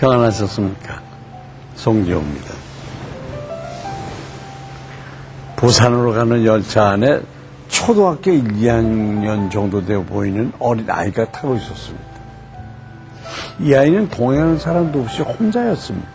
평안하셨습니까? 송지호입니다. 부산으로 가는 열차 안에 초등학교 1, 2학년 정도 되어 보이는 어린 아이가 타고 있었습니다. 이 아이는 동행하는 사람도 없이 혼자였습니다.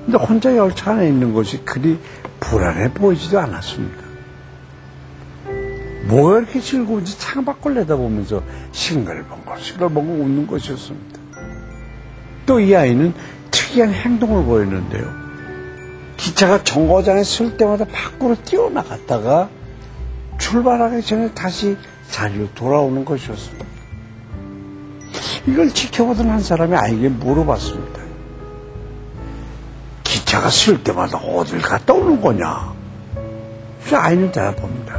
근데 혼자 열차 안에 있는 것이 그리 불안해 보이지도 않았습니다. 뭐가 이렇게 즐거운지 창밖을 내다보면서 싱글벙글 웃는 것이었습니다. 또 이 아이는 특이한 행동을 보였는데요. 기차가 정거장에 설 때마다 밖으로 뛰어나갔다가 출발하기 전에 다시 자리로 돌아오는 것이었습니다. 이걸 지켜보던 한 사람이 아이에게 물어봤습니다. 기차가 쓸 때마다 어딜 갔다 오는 거냐? 그래서 아이는 대답합니다.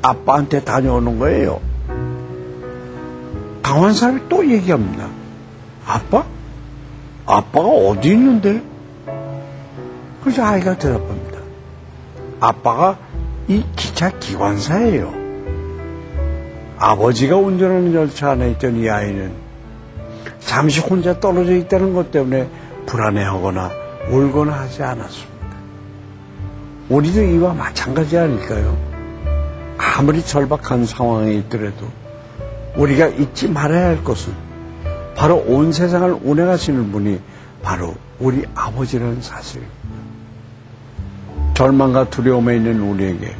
아빠한테 다녀오는 거예요. 강한 사람이 또 얘기합니다. 아빠? 아빠가 어디 있는데? 그래서 아이가 대답합니다. 아빠가 이 기차 기관사예요. 아버지가 운전하는 열차 안에 있던 이 아이는 잠시 혼자 떨어져 있다는 것 때문에 불안해하거나 울거나 하지 않았습니다. 우리도 이와 마찬가지 아닐까요? 아무리 절박한 상황에 있더라도 우리가 잊지 말아야 할 것은 바로 온 세상을 운행하시는 분이 바로 우리 아버지라는 사실입니다. 절망과 두려움에 있는 우리에게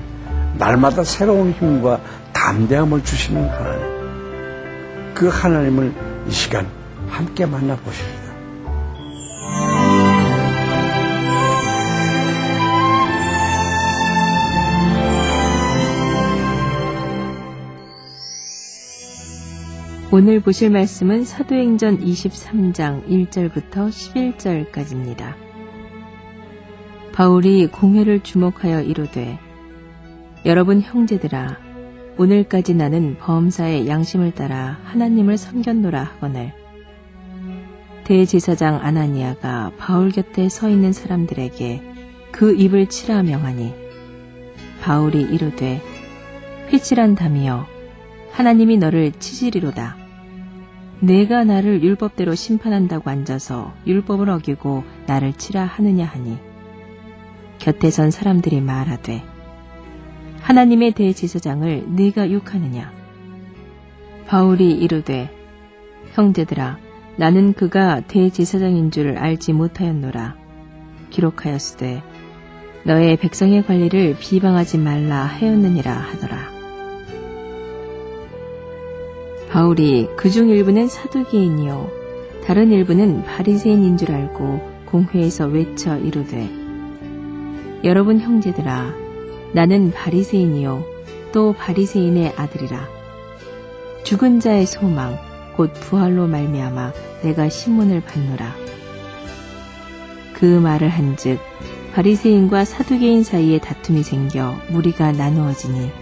날마다 새로운 힘과 담대함을 주시는 하나님. 그 하나님을 이 시간 함께 만나보십시다. 오늘 보실 말씀은 사도행전 23장 1절부터 11절까지입니다. 바울이 공회를 주목하여 이르되 여러분 형제들아 오늘까지 나는 범사의 양심을 따라 하나님을 섬겼노라 하거늘 대제사장 아나니아가 바울 곁에 서 있는 사람들에게 그 입을 치라 명하니 바울이 이르되 회칠한 담이여 하나님이 너를 치시리로다. 내가 나를 율법대로 심판한다고 앉아서 율법을 어기고 나를 치라 하느냐 하니 곁에 선 사람들이 말하되 하나님의 대제사장을 네가 욕하느냐. 바울이 이르되 형제들아 나는 그가 대제사장인 줄 알지 못하였노라. 기록하였으되 너의 백성의 관리를 비방하지 말라 하였느니라 하더라. 바울이 그중 일부는 사두개인이요 다른 일부는 바리새인인 줄 알고 공회에서 외쳐 이르되 여러분 형제들아 나는 바리새인이요 또 바리새인의 아들이라. 죽은 자의 소망 곧 부활로 말미암아 내가 시문을 받노라. 그 말을 한즉 바리새인과 사두개인 사이에 다툼이 생겨 무리가 나누어지니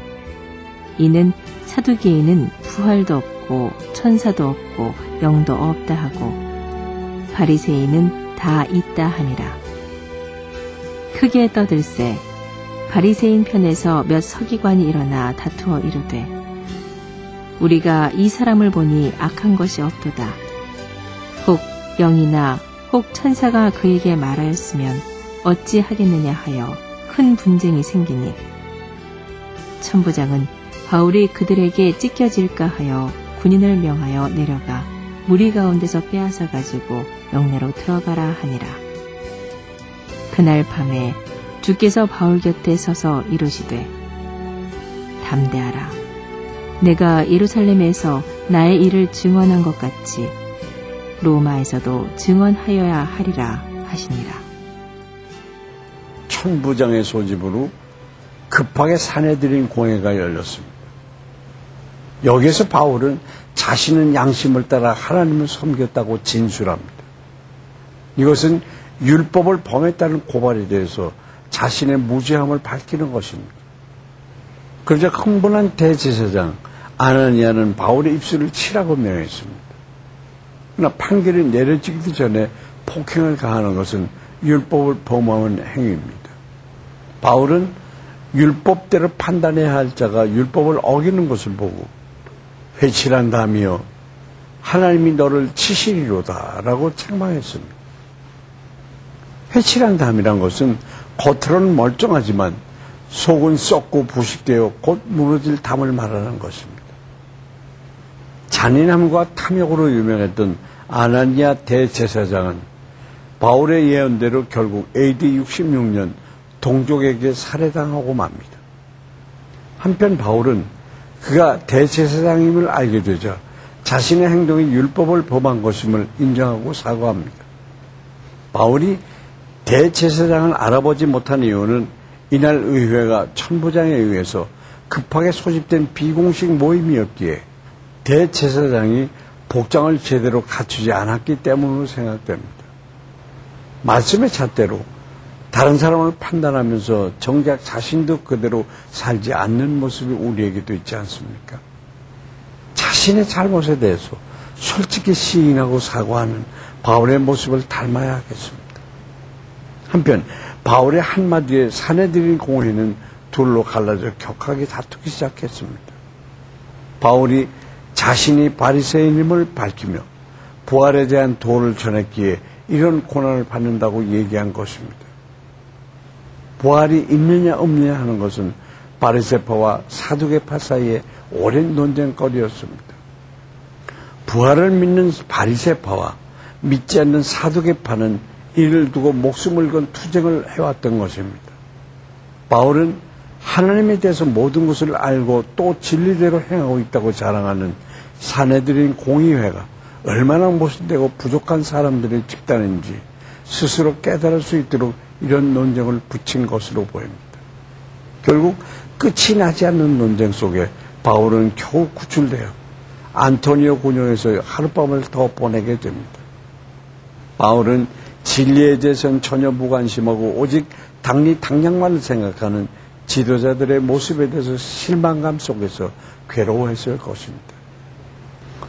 이는 사두개인은 부활도 없고 천사도 없고 영도 없다 하고 바리새인은 다 있다 하니라. 크게 떠들세 바리새인 편에서 몇 서기관이 일어나 다투어 이르되 우리가 이 사람을 보니 악한 것이 없도다. 혹 영이나 혹 천사가 그에게 말하였으면 어찌 하겠느냐 하여 큰 분쟁이 생기니 천부장은 바울이 그들에게 찢겨질까 하여 군인을 명하여 내려가 무리 가운데서 빼앗아 가지고 영내로 들어가라 하니라. 그날 밤에 주께서 바울 곁에 서서 이르시되 담대하라. 내가 예루살렘에서 나의 일을 증언한 것 같이 로마에서도 증언하여야 하리라 하시니라. 천부장의 소집으로 급하게 사내들인 공회가 열렸습니다. 여기에서 바울은 자신은 양심을 따라 하나님을 섬겼다고 진술합니다. 이것은 율법을 범했다는 고발에 대해서 자신의 무죄함을 밝히는 것입니다. 그러자 흥분한 대제사장 아나니아는 바울의 입술을 치라고 명했습니다. 그러나 판결이 내려지기도 전에 폭행을 가하는 것은 율법을 범하는 행위입니다. 바울은 율법대로 판단해야 할 자가 율법을 어기는 것을 보고 회칠한 담이여 하나님이 너를 치시리로다 라고 책망했습니다. 회칠한 담이란 것은 겉으로는 멀쩡하지만 속은 썩고 부식되어 곧 무너질 담을 말하는 것입니다. 잔인함과 탐욕으로 유명했던 아나니아 대제사장은 바울의 예언대로 결국 AD 66년 동족에게 살해당하고 맙니다. 한편 바울은 그가 대제사장임을 알게 되자 자신의 행동이 율법을 범한 것임을 인정하고 사과합니다. 바울이 대제사장을 알아보지 못한 이유는 이날 의회가 천부장에 의해서 급하게 소집된 비공식 모임이었기에 대제사장이 복장을 제대로 갖추지 않았기 때문으로 생각됩니다. 말씀의 잣대로 다른 사람을 판단하면서 정작 자신도 그대로 살지 않는 모습이 우리에게도 있지 않습니까? 자신의 잘못에 대해서 솔직히 시인하고 사과하는 바울의 모습을 닮아야 하겠습니다. 한편 바울의 한마디에 사내들인 공회는 둘로 갈라져 격하게 다투기 시작했습니다. 바울이 자신이 바리새인임을 밝히며 부활에 대한 도를 전했기에 이런 고난을 받는다고 얘기한 것입니다. 부활이 있느냐 없느냐 하는 것은 바리새파와 사두개파 사이에 오랜 논쟁거리였습니다. 부활을 믿는 바리새파와 믿지 않는 사두개파는 이를 두고 목숨을 건 투쟁을 해왔던 것입니다. 바울은 하나님에 대해서 모든 것을 알고 또 진리대로 행하고 있다고 자랑하는 사내들인 공의회가 얼마나 모순되고 부족한 사람들의 집단인지 스스로 깨달을 수 있도록 이런 논쟁을 붙인 것으로 보입니다. 결국 끝이 나지 않는 논쟁 속에 바울은 겨우 구출되어 안토니오 군영에서 하룻밤을 더 보내게 됩니다. 바울은 진리에 대해서는 전혀 무관심하고 오직 당리당략만을 생각하는 지도자들의 모습에 대해서 실망감 속에서 괴로워했을 것입니다.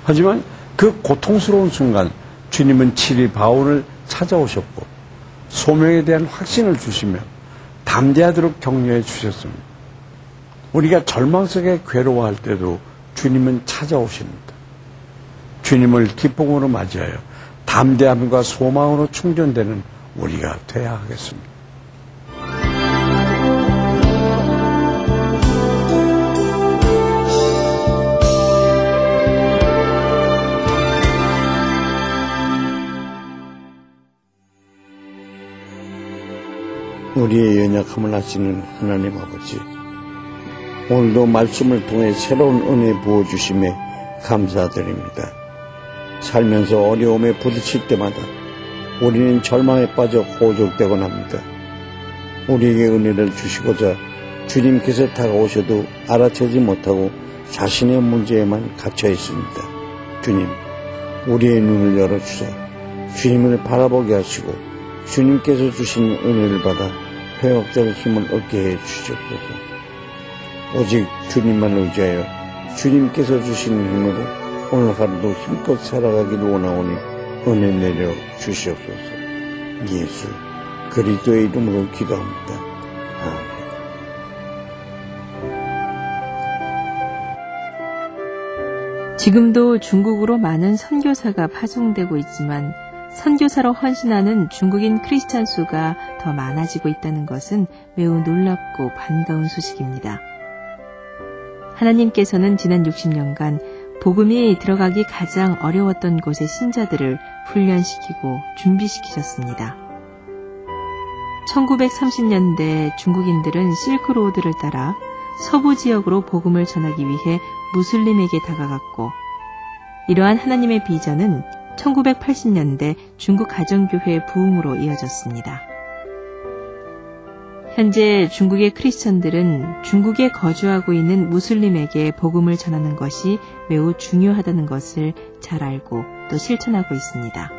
하지만 그 고통스러운 순간 주님은 칠이 바울을 찾아오셨고 소명에 대한 확신을 주시며 담대하도록 격려해 주셨습니다. 우리가 절망 속에 괴로워할 때도 주님은 찾아오십니다. 주님을 기쁨으로 맞이하여 담대함과 소망으로 충전되는 우리가 되어야 하겠습니다. 우리의 연약함을 아시는 하나님 아버지, 오늘도 말씀을 통해 새로운 은혜 부어주심에 감사드립니다. 살면서 어려움에 부딪힐 때마다 우리는 절망에 빠져 호족되곤 합니다. 우리에게 은혜를 주시고자 주님께서 다가오셔도 알아채지 못하고 자신의 문제에만 갇혀 있습니다. 주님, 우리의 눈을 열어주사 주님을 바라보게 하시고 주님께서 주신 은혜를 받아 회복될 힘을 얻게 해 주시옵소서. 오직 주님만 의지하여 주님께서 주신 힘으로 오늘 하루도 힘껏 살아가기를 원하오니 은혜 내려 주시옵소서. 예수 그리스도의 이름으로 기도합니다. 아멘. 지금도 중국으로 많은 선교사가 파송되고 있지만 선교사로 헌신하는 중국인 크리스찬 수가 더 많아지고 있다는 것은 매우 놀랍고 반가운 소식입니다. 하나님께서는 지난 60년간 복음이 들어가기 가장 어려웠던 곳의 신자들을 훈련시키고 준비시키셨습니다. 1930년대 중국인들은 실크로드를 따라 서부 지역으로 복음을 전하기 위해 무슬림에게 다가갔고, 이러한 하나님의 비전은 1980년대 중국 가정교회 부흥으로 이어졌습니다. 현재 중국의 크리스천들은 중국에 거주하고 있는 무슬림에게 복음을 전하는 것이 매우 중요하다는 것을 잘 알고 또 실천하고 있습니다.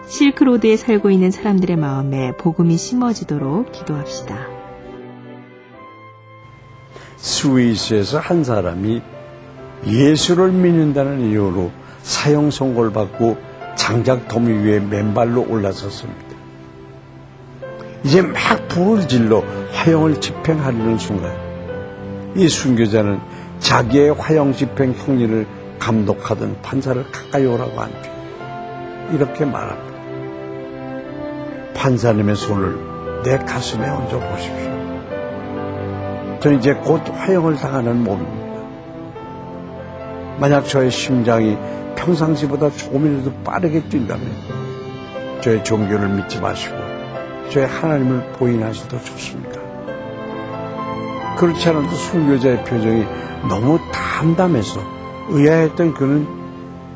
실크로드에 살고 있는 사람들의 마음에 복음이 심어지도록 기도합시다. 스위스에서 한 사람이 예수를 믿는다는 이유로 사형 선고를 받고 장작 더미 위에 맨발로 올라섰습니다. 이제 막 불을 질러 화형을 집행하려는 순간 이 순교자는 자기의 화형 집행 형리를 감독하던 판사를 가까이 오라고 하니까 이렇게 말합니다. 판사님의 손을 내 가슴에 얹어 보십시오. 저는 이제 곧 화형을 당하는 몸입니다. 만약 저의 심장이 평상시보다 조금이라도 빠르게 뛴다면 저의 종교를 믿지 마시고 저의 하나님을 부인하셔도 좋습니다. 그렇지 않아도 순교자의 표정이 너무 담담해서 의아했던 그는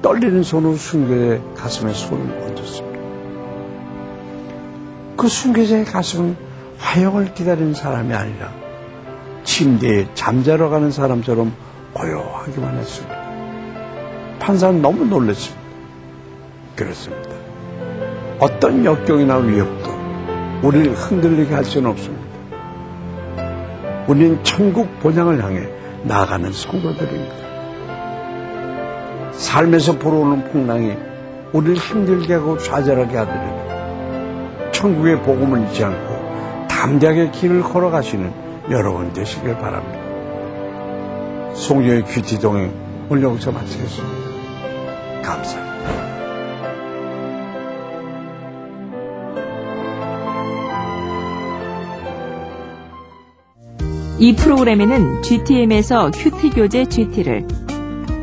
떨리는 손으로 순교자의 가슴에 손을 얹었습니다. 그 순교자의 가슴은 화형을 기다리는 사람이 아니라 침대에 잠자러 가는 사람처럼 고요하기만 했습니다. 판사는 너무 놀랐습니다. 그렇습니다. 어떤 역경이나 위협도 우리를 흔들리게 할 수는 없습니다. 우리는 천국 본향을 향해 나아가는 성도들입니다. 삶에서 불어오는 풍랑이 우리를 힘들게 하고 좌절하게 하더라도 천국의 복음을 잊지 않고 담대하게 길을 걸어가시는 여러분 되시길 바랍니다. 송정의 큐티 동행 오늘 여기서 마치겠습니다. 감사합니다. 이 프로그램에는 GTM에서 큐티 교재 GT를,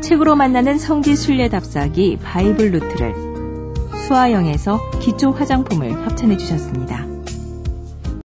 책으로 만나는 성지 순례 답사기 바이블 루트를, 수아영에서 기초 화장품을 협찬해 주셨습니다.